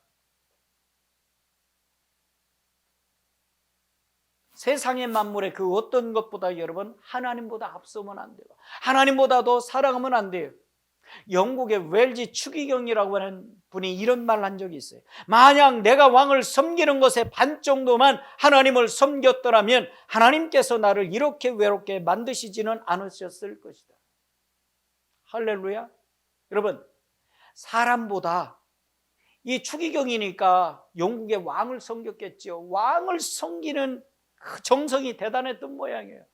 세상의 만물의 그 어떤 것보다 여러분 하나님보다 앞서면 안 돼요. 하나님보다 더 사랑하면 안 돼요. 영국의 웰지 추기경이라고 하는 분이 이런 말을 한 적이 있어요. 만약 내가 왕을 섬기는 것에 반 정도만 하나님을 섬겼더라면 하나님께서 나를 이렇게 외롭게 만드시지는 않으셨을 것이다. 할렐루야. 여러분, 사람보다, 이 추기경이니까 영국의 왕을 섬겼겠죠. 왕을 섬기는 그 정성이 대단했던 모양이에요.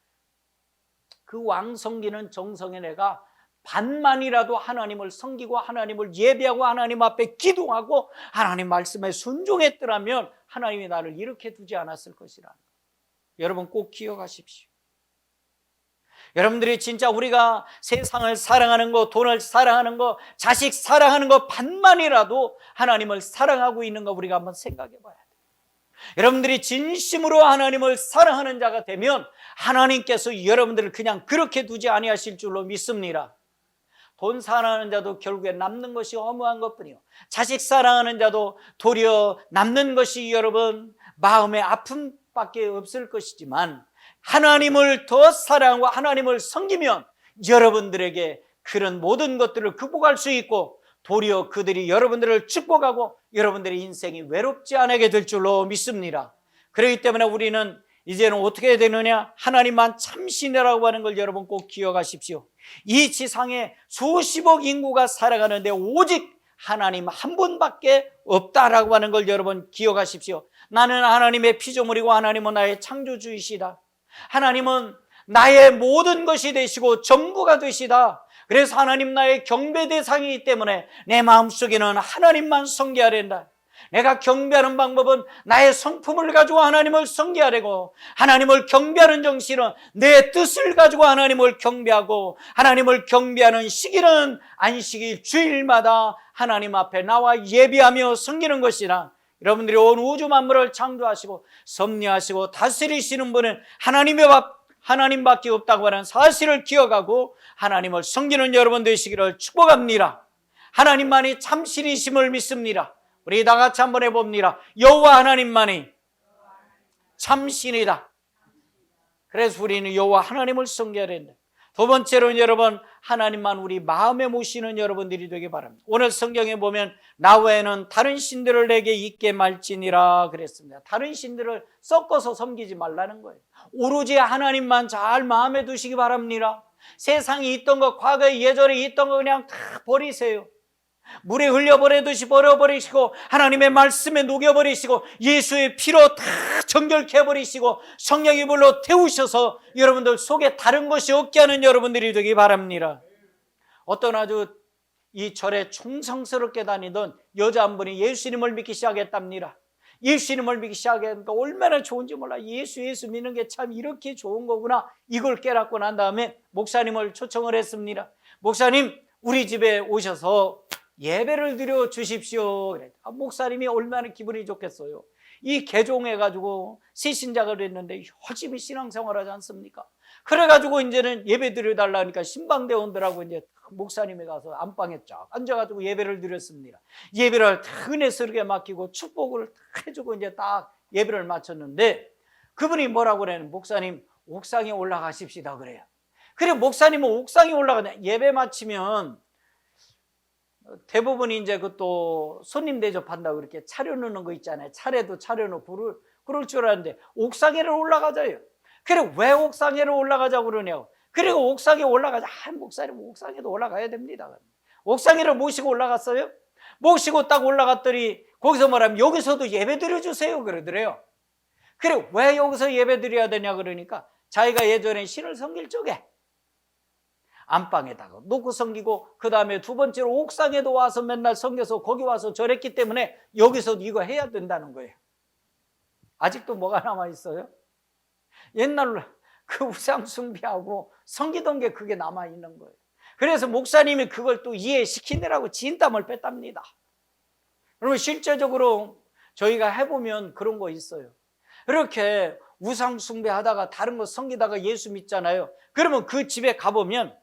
그 왕 섬기는 정성에 내가 반만이라도 하나님을 섬기고 하나님을 예배하고 하나님 앞에 기도하고 하나님 말씀에 순종했더라면 하나님이 나를 이렇게 두지 않았을 것이라는 거. 여러분 꼭 기억하십시오. 여러분들이 진짜 우리가 세상을 사랑하는 거, 돈을 사랑하는 거, 자식 사랑하는 거 반만이라도 하나님을 사랑하고 있는 거 우리가 한번 생각해 봐야 돼요. 여러분들이 진심으로 하나님을 사랑하는 자가 되면 하나님께서 여러분들을 그냥 그렇게 두지 아니하실 줄로 믿습니다. 돈 사랑하는 자도 결국에 남는 것이 허무한 것뿐이요, 자식 사랑하는 자도 도리어 남는 것이 여러분 마음의 아픔밖에 없을 것이지만, 하나님을 더 사랑하고 하나님을 섬기면 여러분들에게 그런 모든 것들을 극복할 수 있고 도리어 그들이 여러분들을 축복하고 여러분들의 인생이 외롭지 않게 될 줄로 믿습니다. 그렇기 때문에 우리는 이제는 어떻게 해야 되느냐? 하나님만 참신이라고 하는 걸 여러분 꼭 기억하십시오. 이 지상에 수십억 인구가 살아가는데 오직 하나님 한 분밖에 없다라고 하는 걸 여러분 기억하십시오. 나는 하나님의 피조물이고 하나님은 나의 창조주이시다. 하나님은 나의 모든 것이 되시고 전부가 되시다. 그래서 하나님 나의 경배 대상이기 때문에 내 마음속에는 하나님만 섬겨야 된다. 내가 경배하는 방법은 나의 성품을 가지고 하나님을 섬겨하려고, 하나님을 경배하는 정신은 내 뜻을 가지고 하나님을 경배하고, 하나님을 경배하는 시기는 안식일 주일마다 하나님 앞에 나와 예배하며 섬기는 것이라. 여러분들이 온 우주 만물을 창조하시고 섭리하시고 다스리시는 분은 하나님밖에 없다고 하는 사실을 기억하고 하나님을 섬기는 여러분 되시기를 축복합니다. 하나님만이 참신이심을 믿습니다. 우리 다 같이 한번 해봅니다. 여호와 하나님만이 참신이다. 그래서 우리는 여호와 하나님을 섬겨야 된다. 두 번째로는 여러분, 하나님만 우리 마음에 모시는 여러분들이 되기 바랍니다. 오늘 성경에 보면 나 외에는 다른 신들을 내게 있게 말지니라 그랬습니다. 다른 신들을 섞어서 섬기지 말라는 거예요. 오로지 하나님만 잘 마음에 두시기 바랍니다. 세상에 있던 거, 과거에 예전에 있던 거 그냥 다 버리세요. 물에 흘려버리듯이 버려버리시고 하나님의 말씀에 녹여버리시고 예수의 피로 다 정결케 해버리시고 성령의 불로 태우셔서 여러분들 속에 다른 것이 없게 하는 여러분들이 되기 바랍니다. 어떤 아주 이 절에 충성스럽게 다니던 여자 한 분이 예수님을 믿기 시작했답니다. 예수님을 믿기 시작하니까 얼마나 좋은지 몰라. 예수 믿는 게 참 이렇게 좋은 거구나. 이걸 깨닫고 난 다음에 목사님을 초청을 했습니다. 목사님, 우리 집에 오셔서 예배를 드려 주십시오. 목사님이 얼마나 기분이 좋겠어요. 이 개종해가지고 새신자가 됐는데 열심히 신앙생활 하지 않습니까? 그래가지고 이제는 예배 드려달라니까 신방대원들하고 이제 목사님이 가서 안방에 쫙 앉아가지고 예배를 드렸습니다. 예배를 은혜스럽게 맡기고 축복을 해주고 이제 딱 예배를 마쳤는데 그분이 뭐라고 그래요? 목사님, 옥상에 올라가십시다 그래요. 그래, 목사님은 옥상에 올라가냐? 예배 마치면 대부분 이제 그 또 손님 대접한다고 이렇게 차려놓는 거 있잖아요. 차례도 차려놓고 그럴 줄 알았는데 옥상에를 올라가자요. 그래, 왜 옥상에를 올라가자고 그러냐고. 그리고 옥상에 올라가자. 목사님 옥상에도 올라가야 됩니다. 옥상에를 모시고 올라갔어요. 모시고 딱 올라갔더니 거기서 말하면 여기서도 예배 드려주세요 그러더래요. 그래, 왜 여기서 예배 드려야 되냐 그러니까 자기가 예전에 신을 섬길 적에 안방에다가 놓고 섬기고 그 다음에 두 번째로 옥상에도 와서 맨날 섬겨서 거기 와서 절했기 때문에 여기서도 이거 해야 된다는 거예요. 아직도 뭐가 남아있어요? 옛날로 그 우상 숭배하고 섬기던 게 그게 남아있는 거예요. 그래서 목사님이 그걸 또 이해시키느라고 진땀을 뺐답니다. 그러면 실제적으로 저희가 해보면 그런 거 있어요. 이렇게 우상 숭배하다가 다른 거 섬기다가 예수 믿잖아요. 그러면 그 집에 가보면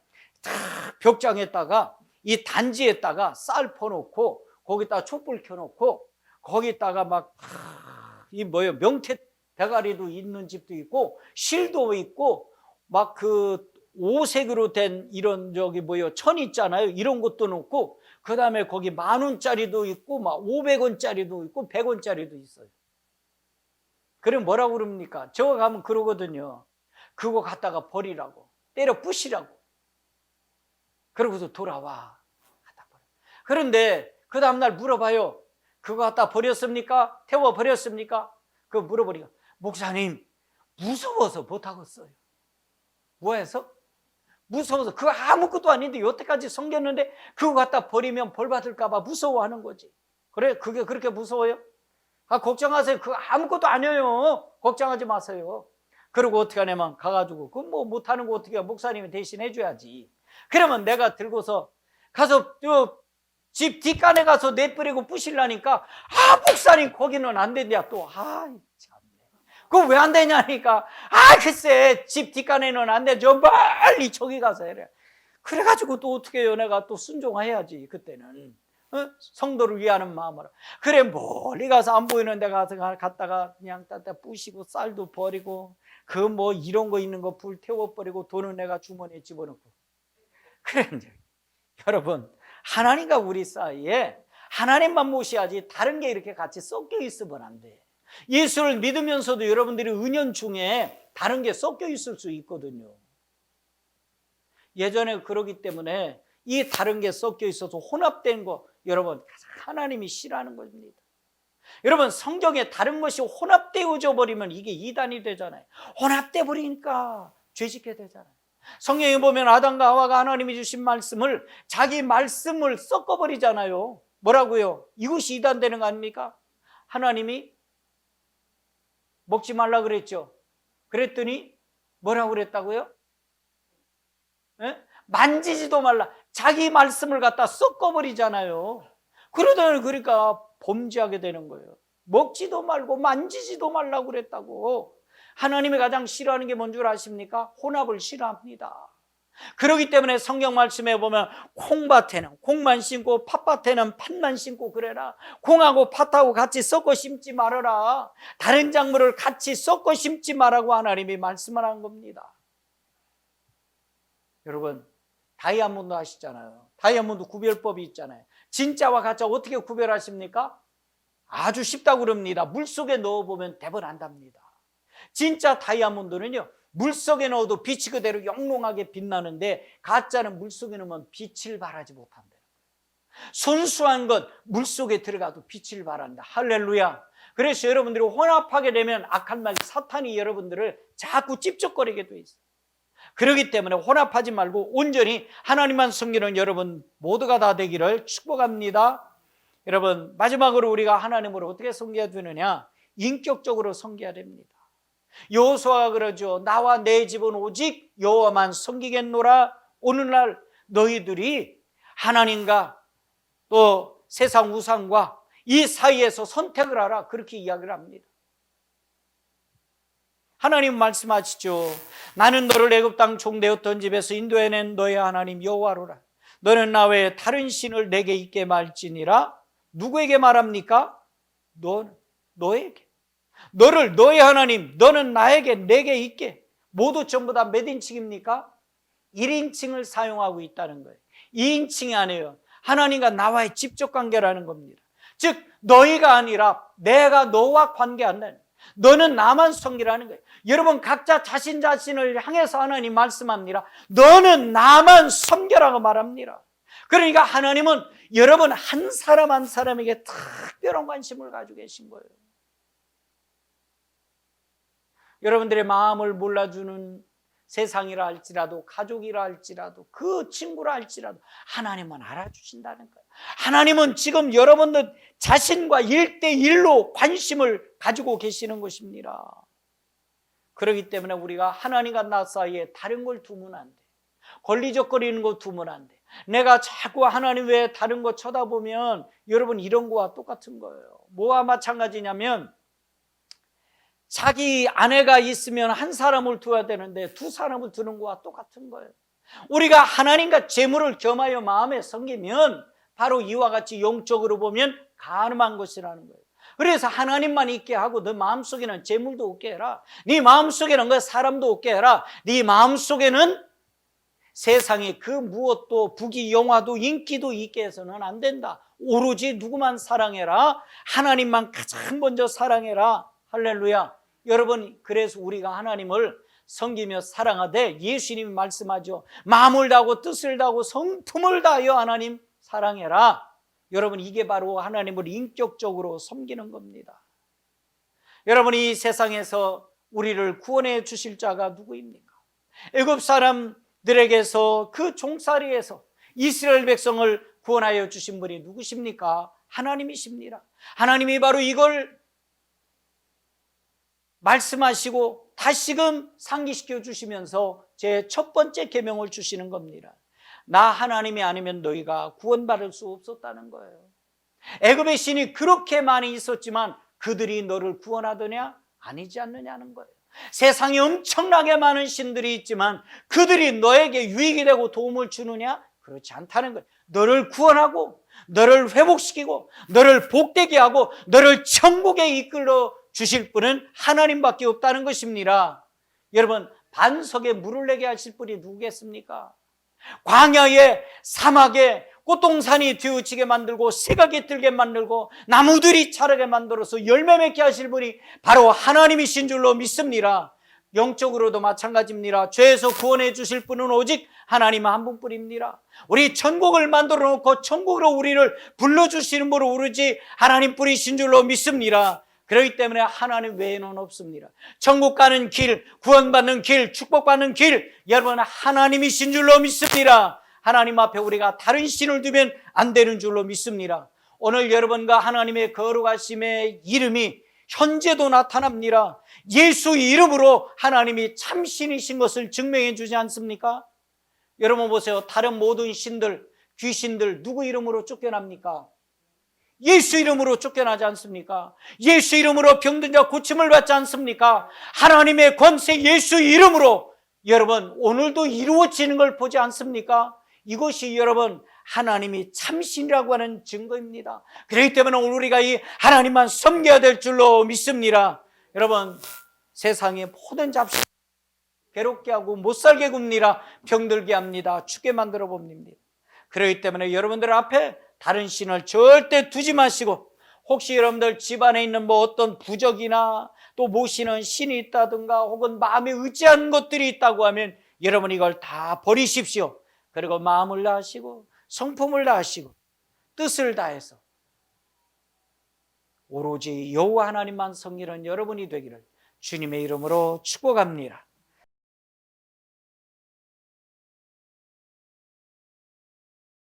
벽장에다가 이 단지에다가 쌀 퍼놓고 거기다가 촛불 켜놓고 거기다가 막 이 뭐예요, 명태 대가리도 있는 집도 있고 실도 있고 막 그 오색으로 된 이런 저기 뭐예요, 천 있잖아요. 이런 것도 놓고 그 다음에 거기 10,000원짜리도 있고 막 500원짜리도 있고 100원짜리도 있어요. 그럼 뭐라고 그럽니까? 저거 가면 그러거든요. 그거 갖다가 버리라고, 때려 부시라고. 그러고서 돌아와. 갖다 버려. 그런데 그 다음날 물어봐요. 그거 갖다 버렸습니까? 태워 버렸습니까? 그거 물어보니까 목사님 무서워서 못하겠어요. 뭐해서? 무서워서. 그거 아무것도 아닌데 여태까지 섬겼는데 그거 갖다 버리면 벌 받을까 봐 무서워하는 거지. 그래? 그게 그렇게 무서워요? 걱정하세요. 그거 아무것도 아니에요. 걱정하지 마세요. 그리고 어떻게 하냐면 가가지고 그 뭐 못하는 거 어떻게 해요? 목사님이 대신 해줘야지. 그러면 내가 들고서 가서 집 뒷간에 가서 내버리고 부실라니까 목사님 거기는 안 된대야 또. 참네. 그거 왜 안 되냐니까 글쎄 집 뒷간에는 안 돼. 저 멀리 저기 가서 해래. 그래가지고 또 어떻게 해요? 내가 또 순종해야지 그때는. 성도를 위하는 마음으로. 그래, 멀리 가서 안 보이는 데 가서 갔다가 그냥 따다 부시고 쌀도 버리고 그 뭐 이런 거 있는 거 불 태워버리고 돈은 내가 주머니에 집어넣고. 그래, 이제 여러분, 하나님과 우리 사이에 하나님만 모셔야지 다른 게 이렇게 같이 섞여 있으면 안 돼. 예수를 믿으면서도 여러분들이 은연 중에 다른 게 섞여 있을 수 있거든요. 예전에 그러기 때문에 이 다른 게 섞여 있어서 혼합된 거, 여러분, 하나님이 싫어하는 겁니다. 여러분, 성경에 다른 것이 혼합되어져 버리면 이게 이단이 되잖아요. 혼합돼 버리니까 죄짓게 되잖아요. 성경에 보면 아담과 하와가 하나님이 주신 말씀을 자기 말씀을 섞어버리잖아요. 뭐라고요? 이것이 이단되는 거 아닙니까? 하나님이 먹지 말라 그랬죠. 그랬더니 뭐라고 그랬다고요? 만지지도 말라. 자기 말씀을 갖다 섞어버리잖아요. 그러니까 범죄하게 되는 거예요. 먹지도 말고 만지지도 말라고 그랬다고. 하나님이 가장 싫어하는 게 뭔 줄 아십니까? 혼합을 싫어합니다. 그렇기 때문에 성경 말씀에 보면 콩밭에는 콩만 심고 팥밭에는 팥만 심고 그래라. 콩하고 팥하고 같이 섞어 심지 말아라. 다른 작물을 같이 섞어 심지 말라고 하나님이 말씀을 한 겁니다. 여러분, 다이아몬드 아시잖아요. 다이아몬드 구별법이 있잖아요. 진짜와 가짜 어떻게 구별하십니까? 아주 쉽다고 그럽니다. 물속에 넣어보면 대번한답니다. 진짜 다이아몬드는요, 물속에 넣어도 빛이 그대로 영롱하게 빛나는데 가짜는 물속에 넣으면 빛을 발하지 못한다. 순수한 것 물속에 들어가도 빛을 발한다. 할렐루야. 그래서 여러분들이 혼합하게 되면 악한 마귀 사탄이 여러분들을 자꾸 찝쩍거리게 돼 있어요. 그렇기 때문에 혼합하지 말고 온전히 하나님만 섬기는 여러분 모두가 다 되기를 축복합니다. 여러분, 마지막으로 우리가 하나님을 어떻게 섬겨야 되느냐? 인격적으로 섬겨야 됩니다. 여호수아가 그러죠. 나와 내 집은 오직 여호와만 섬기겠노라. 오늘날 너희들이 하나님과 또 세상 우상과 이 사이에서 선택을 하라. 그렇게 이야기를 합니다. 하나님 말씀하시죠. 나는 너를 애굽 땅 종되었던 집에서 인도해낸 너의 하나님 여호와로라. 너는 나 외에 다른 신을 내게 있게 말지니라. 누구에게 말합니까? 너에게. 너를 너의 하나님, 너는 나에게 내게 있게. 모두 전부 다 몇 인칭입니까? 1인칭을 사용하고 있다는 거예요. 2인칭이 아니에요. 하나님과 나와의 직접 관계라는 겁니다. 즉 너희가 아니라 내가 너와 관계한다는, 너는 나만 섬기라는 거예요. 여러분 각자 자신을 향해서 하나님 말씀합니다. 너는 나만 섬겨라고 말합니다. 그러니까 하나님은 여러분 한 사람 한 사람에게 특별한 관심을 가지고 계신 거예요. 여러분들의 마음을 몰라주는 세상이라 할지라도 가족이라 할지라도 그 친구라 할지라도 하나님은 알아주신다는 거예요. 하나님은 지금 여러분들 자신과 1대1로 관심을 가지고 계시는 것입니다. 그렇기 때문에 우리가 하나님과 나 사이에 다른 걸 두면 안 돼. 걸리적거리는 거 두면 안 돼. 내가 자꾸 하나님 외에 다른 거 쳐다보면 여러분 이런 거와 똑같은 거예요. 뭐와 마찬가지냐면 자기 아내가 있으면 한 사람을 두어야 되는데 두 사람을 두는 거와 똑같은 거예요. 우리가 하나님과 재물을 겸하여 마음에 섬기면 바로 이와 같이 영적으로 보면 가늠한 것이라는 거예요. 그래서 하나님만 있게 하고 너 마음속에는 재물도 없게 해라. 네 마음속에는 그 사람도 없게 해라. 네 마음속에는 세상에 그 무엇도 부귀 영화도 인기도 있게 해서는 안 된다. 오로지 누구만 사랑해라. 하나님만 가장 먼저 사랑해라. 할렐루야. 여러분, 그래서 우리가 하나님을 섬기며 사랑하되 예수님이 말씀하죠. 마음을 다하고 뜻을 다하고 성품을 다하여 하나님 사랑해라. 여러분, 이게 바로 하나님을 인격적으로 섬기는 겁니다. 여러분, 이 세상에서 우리를 구원해 주실 자가 누구입니까? 애굽 사람들에게서 그 종살이에서 이스라엘 백성을 구원하여 주신 분이 누구십니까? 하나님이십니다. 하나님이 바로 이걸 말씀하시고 다시금 상기시켜 주시면서 제 첫 번째 계명을 주시는 겁니다. 나 하나님이 아니면 너희가 구원받을 수 없었다는 거예요. 애굽의 신이 그렇게 많이 있었지만 그들이 너를 구원하더냐? 아니지 않느냐는 거예요. 세상에 엄청나게 많은 신들이 있지만 그들이 너에게 유익이 되고 도움을 주느냐? 그렇지 않다는 거예요. 너를 구원하고 너를 회복시키고 너를 복되게 하고 너를 천국에 이끌어 주실 분은 하나님밖에 없다는 것입니다. 여러분, 반석에 물을 내게 하실 분이 누구겠습니까? 광야에 사막에 꽃동산이 뒤우치게 만들고 새가 깃들게 만들고 나무들이 자라게 만들어서 열매 맺게 하실 분이 바로 하나님이신 줄로 믿습니다. 영적으로도 마찬가지입니다. 죄에서 구원해 주실 분은 오직 하나님 한 분뿐입니다. 우리 천국을 만들어 놓고 천국으로 우리를 불러주시는 분은 오로지 하나님뿐이신 줄로 믿습니다. 그렇기 때문에 하나님 외에는 없습니다. 천국 가는 길, 구원받는 길, 축복받는 길, 여러분 하나님이신 줄로 믿습니다. 하나님 앞에 우리가 다른 신을 두면 안 되는 줄로 믿습니다. 오늘 여러분과 하나님의 거룩하심의 이름이 현재도 나타납니다. 예수 이름으로 하나님이 참신이신 것을 증명해 주지 않습니까? 여러분 보세요. 다른 모든 신들, 귀신들 누구 이름으로 쫓겨납니까? 예수 이름으로 쫓겨나지 않습니까? 예수 이름으로 병든 자 고침을 받지 않습니까? 하나님의 권세 예수 이름으로 여러분 오늘도 이루어지는 걸 보지 않습니까? 이것이 여러분 하나님이 참신이라고 하는 증거입니다. 그렇기 때문에 오늘 우리가 이 하나님만 섬겨야 될 줄로 믿습니다. 여러분 세상의 모든 잡식 괴롭게 하고 못살게 굽니라 병들게 합니다. 죽게 만들어 봅니다. 그렇기 때문에 여러분들 앞에 다른 신을 절대 두지 마시고, 혹시 여러분들 집안에 있는 어떤 부적이나 또 모시는 신이 있다든가 혹은 마음에 의지한 것들이 있다고 하면 여러분 이걸 다 버리십시오. 그리고 마음을 다하시고 성품을 다하시고 뜻을 다해서 오로지 여호와 하나님만 섬기는 여러분이 되기를 주님의 이름으로 축복합니다.